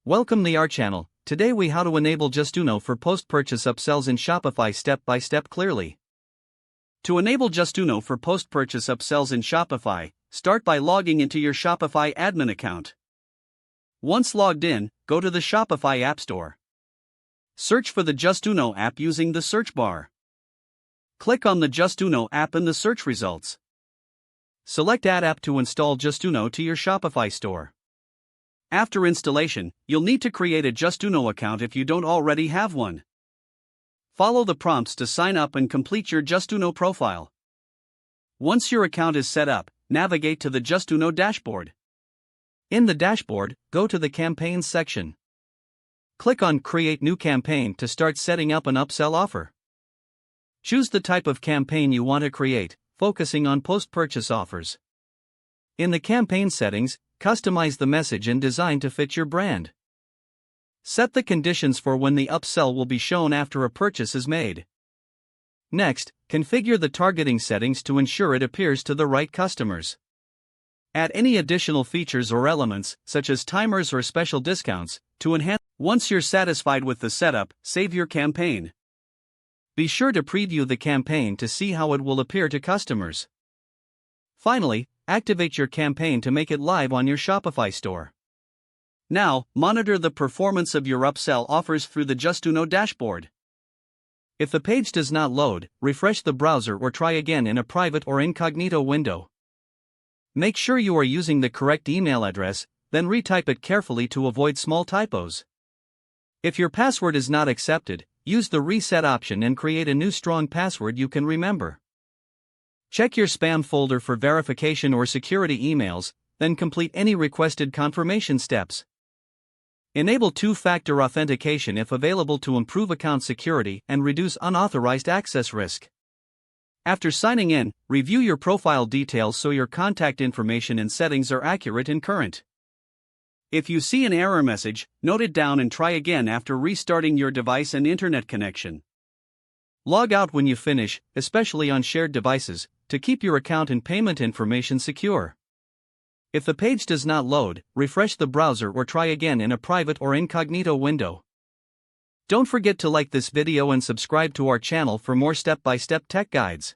Welcome to our channel. Today we how to enable JustUno for post-purchase upsells in Shopify step by step clearly. To enable JustUno for post-purchase upsells in Shopify, start by logging into your Shopify admin account. Once logged in, go to the Shopify App Store. Search for the JustUno app using the search bar. Click on the JustUno app in the search results. Select Add App to install JustUno to your Shopify store. After installation, you'll need to create a JustUno account if you don't already have one. Follow the prompts to sign up and complete your JustUno profile. Once your account is set up, navigate to the JustUno dashboard. In the dashboard, go to the Campaigns section. Click on Create New Campaign to start setting up an upsell offer. Choose the type of campaign you want to create, focusing on post-purchase offers. In the campaign settings, customize the message and design to fit your brand. Set the conditions for when the upsell will be shown after a purchase is made. Next, configure the targeting settings to ensure it appears to the right customers. Add any additional features or elements, such as timers or special discounts, to enhance. Once you're satisfied with the setup, save your campaign. Be sure to preview the campaign to see how it will appear to customers. Finally, activate your campaign to make it live on your Shopify store. Now, monitor the performance of your upsell offers through the JustUno dashboard. If the page does not load, refresh the browser or try again in a private or incognito window. Make sure you are using the correct email address, then retype it carefully to avoid small typos. If your password is not accepted, use the reset option and create a new strong password you can remember. Check your spam folder for verification or security emails, then complete any requested confirmation steps. Enable two-factor authentication if available to improve account security and reduce unauthorized access risk. After signing in, review your profile details so your contact information and settings are accurate and current. If you see an error message, note it down and try again after restarting your device and internet connection. Log out when you finish, especially on shared devices, to keep your account and payment information secure. If the page does not load, refresh the browser or try again in a private or incognito window. Don't forget to like this video and subscribe to our channel for more step-by-step tech guides.